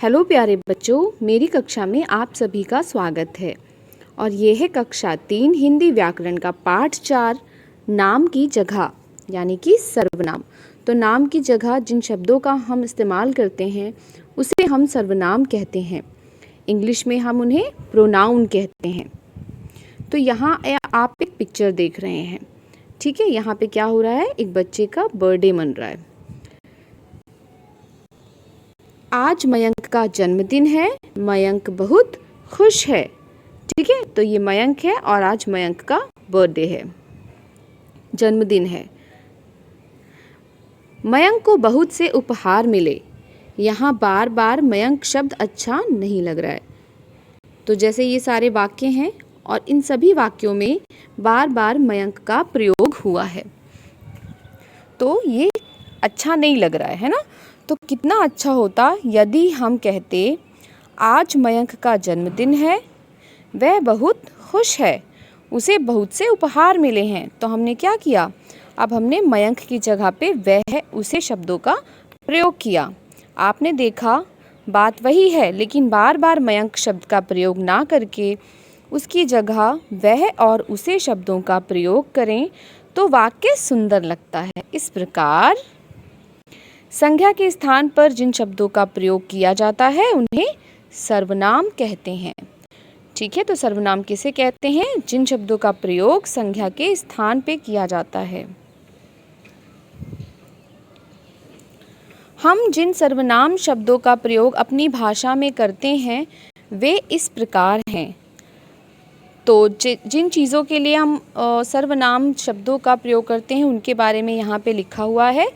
Hello प्यारे बच्चों, मेरी कक्षा में आप सभी का स्वागत है। और ये है कक्षा 3 हिंदी व्याकरण का पाठ 4 नाम की जगह यानी कि सर्वनाम। तो नाम की जगह जिन शब्दों का हम इस्तेमाल करते हैं उसे हम सर्वनाम कहते हैं। इंग्लिश में हम उन्हें प्रोनाउन कहते हैं। तो यहाँ आप एक पिक्चर देख रहे हैं, ठीक है। यहाँ पे क्या हो रहा है, एक बच्चे का बर्थडे मन रहा है। आज मयंक का जन्मदिन है, मयंक बहुत खुश है, ठीक है। तो ये मयंक है और आज मयंक का बर्थडे है, जन्मदिन है। मयंक को बहुत से उपहार मिले। यहाँ बार बार मयंक शब्द अच्छा नहीं लग रहा है। तो जैसे ये सारे वाक्य हैं और इन सभी वाक्यों में बार बार मयंक का प्रयोग हुआ है, तो ये अच्छा नहीं लग रहा है ना। तो कितना अच्छा होता यदि हम कहते आज मयंक का जन्मदिन है, वह बहुत खुश है, उसे बहुत से उपहार मिले हैं। तो हमने क्या किया, अब हमने मयंक की जगह पे वह उसे शब्दों का प्रयोग किया। आपने देखा बात वही है, लेकिन बार बार मयंक शब्द का प्रयोग ना करके उसकी जगह वह और उसे शब्दों का प्रयोग करें तो वाक्य सुंदर लगता है। इस प्रकार संज्ञा के स्थान पर जिन शब्दों का प्रयोग किया जाता है उन्हें सर्वनाम कहते हैं, ठीक है। तो सर्वनाम किसे कहते हैं, जिन शब्दों का प्रयोग संज्ञा के स्थान पे किया जाता है। हम जिन सर्वनाम शब्दों का प्रयोग अपनी भाषा में करते हैं वे इस प्रकार हैं। तो जिन चीज़ों के लिए हम सर्वनाम शब्दों का प्रयोग करते हैं उनके बारे में यहाँ पे लिखा हुआ है।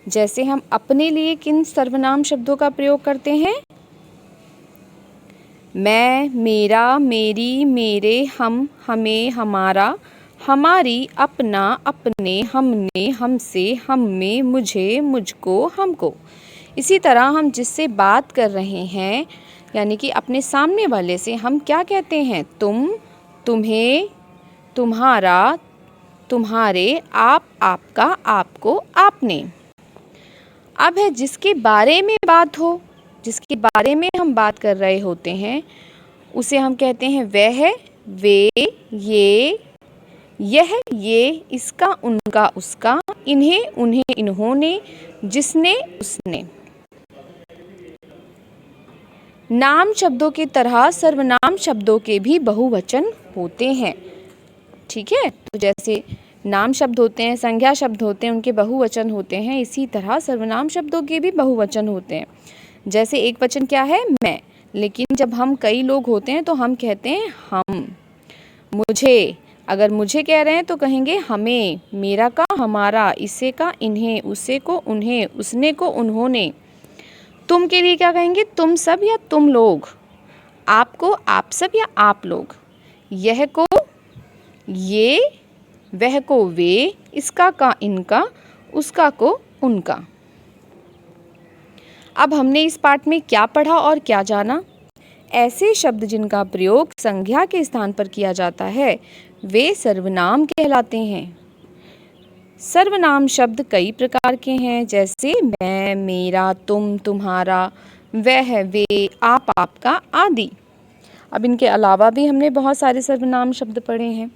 जैसे हम अपने लिए किन सर्वनाम शब्दों का प्रयोग करते हैं, मैं, मेरा, मेरी, मेरे, हम, हमें, हमारा, हमारी, अपना, अपने, हमने, हमसे, हम में, मुझे, मुझको, हमको। इसी तरह हम जिससे बात कर रहे हैं यानी कि अपने सामने वाले से हम क्या कहते हैं, तुम, तुम्हें, तुम्हारा, तुम्हारे, आप, आपका, आपको, आपने। अब है जिसके बारे में बात हो, जिसके बारे में हम बात कर रहे होते हैं उसे हम कहते हैं वह, वे, ये, यह, ये, इसका, उनका, उसका, इन्हें, उन्हें, इन्होंने, जिसने, उसने। नाम शब्दों की तरह सर्वनाम शब्दों के भी बहुवचन होते हैं, ठीक है। तो जैसे नाम शब्द होते हैं, संज्ञा शब्द होते हैं, उनके बहुवचन होते हैं, इसी तरह सर्वनाम शब्दों के भी बहुवचन होते हैं। जैसे एक वचन क्या है, मैं, लेकिन जब हम कई लोग होते हैं तो हम कहते हैं हम। मुझे, अगर मुझे कह रहे हैं तो कहेंगे हमें, मेरा का हमारा, इसे का इन्हें, उसे को उन्हें, उसने को उन्होंने। तुम के लिए क्या कहेंगे, तुम सब या तुम लोग, आपको आप सब या आप लोग, यह को ये, वह को वे, इसका का इनका, उसका को उनका। अब हमने इस पाठ में क्या पढ़ा और क्या जाना। ऐसे शब्द जिनका प्रयोग संज्ञा के स्थान पर किया जाता है वे सर्वनाम कहलाते हैं। सर्वनाम शब्द कई प्रकार के हैं, जैसे मैं, मेरा, तुम, तुम्हारा, वह, वे, आप, आपका आदि। अब इनके अलावा भी हमने बहुत सारे सर्वनाम शब्द पढ़े हैं।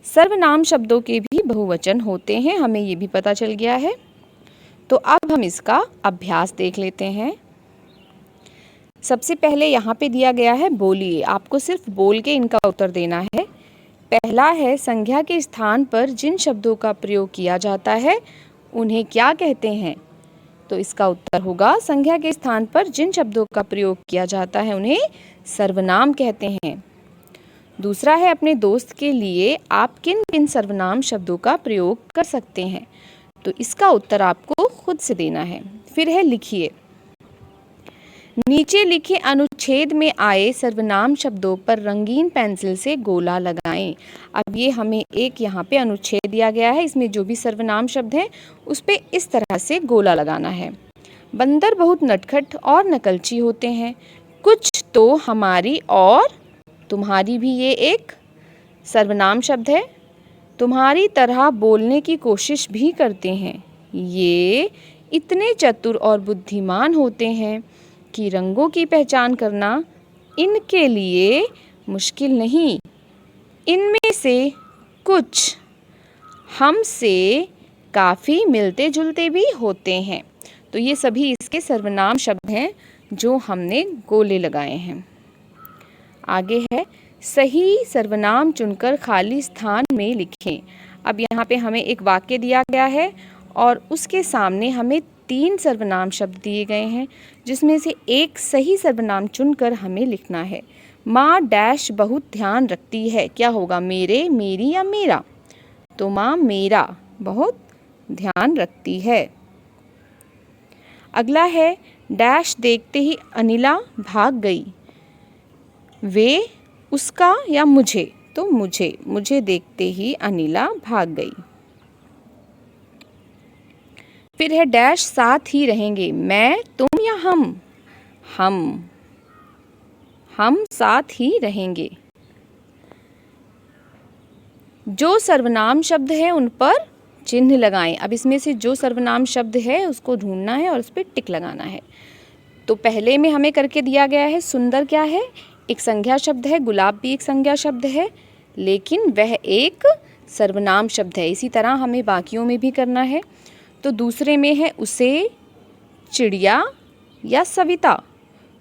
सर्वनाम शब्दों के भी बहुवचन होते हैं, हमें ये भी पता चल गया है। तो अब हम इसका अभ्यास देख लेते हैं। सबसे पहले यहाँ पे दिया गया है बोलिए, आपको सिर्फ बोल के इनका उत्तर देना है। पहला है संज्ञा के स्थान पर जिन शब्दों का प्रयोग किया जाता है उन्हें क्या कहते हैं। तो इसका उत्तर होगा संज्ञा के स्थान पर जिन शब्दों का प्रयोग किया जाता है उन्हें सर्वनाम कहते हैं। दूसरा है अपने दोस्त के लिए आप किन किन सर्वनाम शब्दों का प्रयोग कर सकते हैं। तो इसका उत्तर आपको खुद से देना है। फिर है लिखिए, नीचे लिखे अनुच्छेद में आए सर्वनाम शब्दों पर रंगीन पेंसिल से गोला लगाएं। अब ये हमें एक यहाँ पे अनुच्छेद दिया गया है, इसमें जो भी सर्वनाम शब्द हैं उस पे इस तरह से गोला लगाना है। बंदर बहुत नटखट और नकलची होते हैं। कुछ तो हमारी और तुम्हारी भी ये एक सर्वनाम शब्द है। तुम्हारी तरह बोलने की कोशिश भी करते हैं। ये इतने चतुर और बुद्धिमान होते हैं। कि रंगों की पहचान करना इनके लिए मुश्किल नहीं। इनमें से कुछ हमसे काफ़ी मिलते जुलते भी होते हैं। तो ये सभी इसके सर्वनाम शब्द हैं जो हमने गोले लगाए हैं। आगे है, सही सर्वनाम चुनकर खाली स्थान में लिखें। अब यहाँ पे हमें एक वाक्य दिया गया है और उसके सामने हमें 3 सर्वनाम शब्द दिए गए हैं, जिसमें से एक सही सर्वनाम चुनकर हमें लिखना है। माँ डैश बहुत ध्यान रखती है। क्या होगा? मेरे, मेरी या मेरा? तो माँ मेरा बहुत ध्यान रखती है। अगला है, डैश देखते ही अनिला भाग गई। वे, उसका या मुझे? तो मुझे देखते ही अनिला भाग गई। फिर है, डैश साथ ही रहेंगे। मैं, तुम या हम? हम साथ ही रहेंगे। जो सर्वनाम शब्द है उन पर चिन्ह लगाएं। अब इसमें से जो सर्वनाम शब्द है उसको ढूंढना है और उस पर टिक लगाना है। तो पहले में हमें करके दिया गया है, सुंदर क्या है? एक संज्ञा शब्द है। गुलाब भी एक संज्ञा शब्द है, लेकिन वह एक सर्वनाम शब्द है। इसी तरह हमें बाकियों में भी करना है। तो दूसरे में है, उसे, चिड़िया या सविता?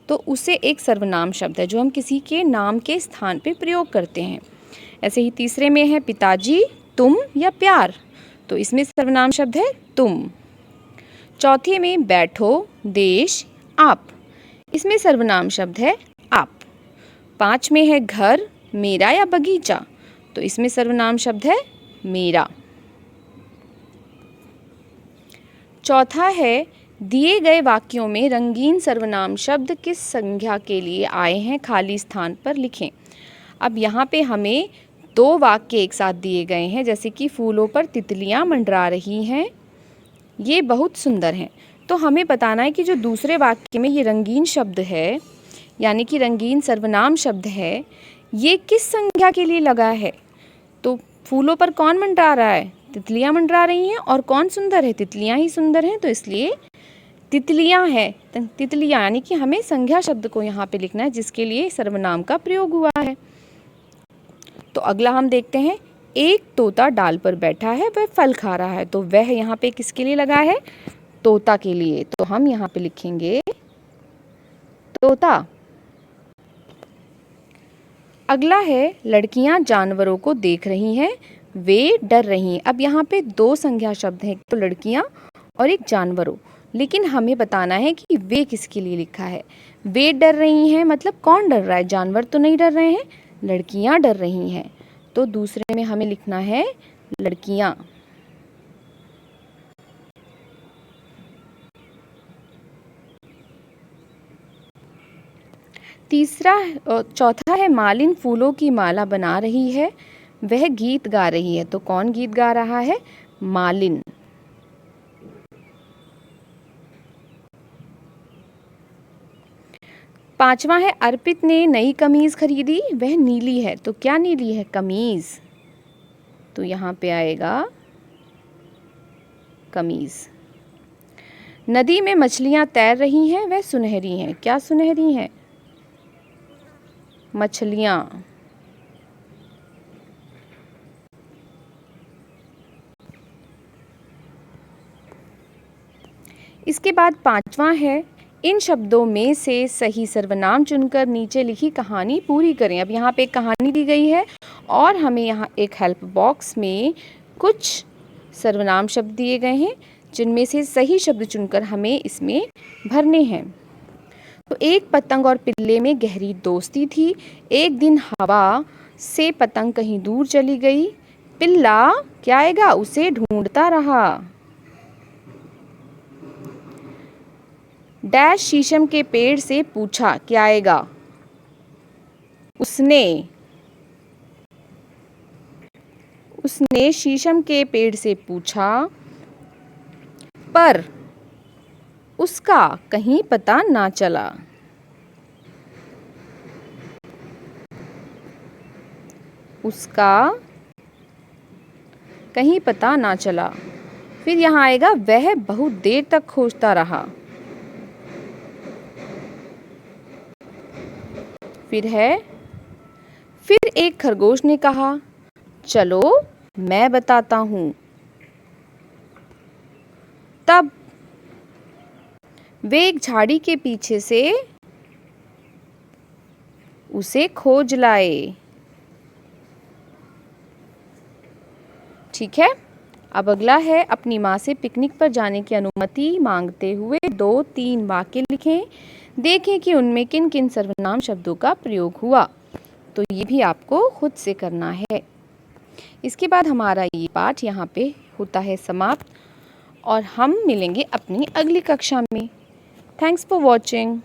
तो उसे एक सर्वनाम शब्द है जो हम किसी के नाम के स्थान पे प्रयोग करते हैं। ऐसे ही तीसरे में है, पिताजी, तुम या प्यार? तो इसमें सर्वनाम शब्द है तुम। चौथे में, बैठो, देश, आप? इसमें सर्वनाम शब्द है आप। 5 में है, घर, मेरा या बगीचा? तो इसमें सर्वनाम शब्द है मेरा। चौथा है, दिए गए वाक्यों में रंगीन सर्वनाम शब्द किस संज्ञा के लिए आए हैं, खाली स्थान पर लिखें। अब यहाँ पे हमें 2 वाक्य एक साथ दिए गए हैं, जैसे कि फूलों पर तितलियाँ मंडरा रही हैं, ये बहुत सुंदर हैं। तो हमें बताना है कि जो दूसरे वाक्य में ये रंगीन शब्द है, यानी कि रंगीन सर्वनाम शब्द है, ये किस संज्ञा के लिए लगा है। तो फूलों पर कौन मंडरा रहा है? तितलियाँ मंडरा रही हैं। और कौन सुंदर है? तितलियाँ ही सुंदर हैं, तो इसलिए तितलियाँ हैं। तितलियाँ यानी कि हमें संज्ञा शब्द को यहाँ पे लिखना है जिसके लिए सर्वनाम का प्रयोग हुआ है। तो अगला हम देखते हैं, एक तोता डाल पर बैठा है, वह फल खा रहा है। तो वह यहाँ पे किसके लिए लगा है? तोता के लिए। तो हम यहाँ पे लिखेंगे तोता। अगला है, लड़कियां जानवरों को देख रही हैं, वे डर रही हैं। अब यहाँ पे 2 संज्ञा शब्द हैं, तो लड़कियां और एक जानवरों, लेकिन हमें बताना है कि वे किसके लिए लिखा है। वे डर रही हैं मतलब कौन डर रहा है? जानवर तो नहीं डर रहे हैं, लड़कियां डर रही हैं। तो दूसरे में हमें लिखना है लड़कियां। चौथा है, मालिन फूलों की माला बना रही है, वह गीत गा रही है। तो कौन गीत गा रहा है? मालिन। पांचवा है, अर्पित ने नई कमीज खरीदी, वह नीली है। तो क्या नीली है? कमीज। तो यहाँ पे आएगा कमीज। नदी में मछलियां तैर रही हैं, वह सुनहरी हैं। क्या सुनहरी हैं? मछलियां। इसके बाद 5वां है, इन शब्दों में से सही सर्वनाम चुनकर नीचे लिखी कहानी पूरी करें। अब यहाँ पे एक कहानी दी गई है और हमें यहाँ एक हेल्प बॉक्स में कुछ सर्वनाम शब्द दिए गए हैं, जिनमें से सही शब्द चुनकर हमें इसमें भरने हैं। तो एक पतंग और पिल्ले में गहरी दोस्ती थी। एक दिन हवा से पतंग कहीं दूर चली गई। पिल्ला क्या आएगा? उसे ढूंढता रहा। डैश शीशम के पेड़ से पूछा। क्या आएगा? उसने शीशम के पेड़ से पूछा, पर उसका कहीं पता ना चला। उसका कहीं पता ना चला। फिर यहाँ आएगा, वह बहुत देर तक खोजता रहा। फिर है, फिर एक खरगोश ने कहा, चलो मैं बताता हूँ। तब वे एक झाड़ी के पीछे से उसे खोज लाए। ठीक है, अब अगला है, अपनी माँ से पिकनिक पर जाने की अनुमति मांगते हुए 2-3 वाक्य लिखें। देखें कि उनमें किन किन सर्वनाम शब्दों का प्रयोग हुआ। तो ये भी आपको खुद से करना है। इसके बाद हमारा ये पाठ यहाँ पे होता है समाप्त और हम मिलेंगे अपनी अगली कक्षा में। Thanks for watching.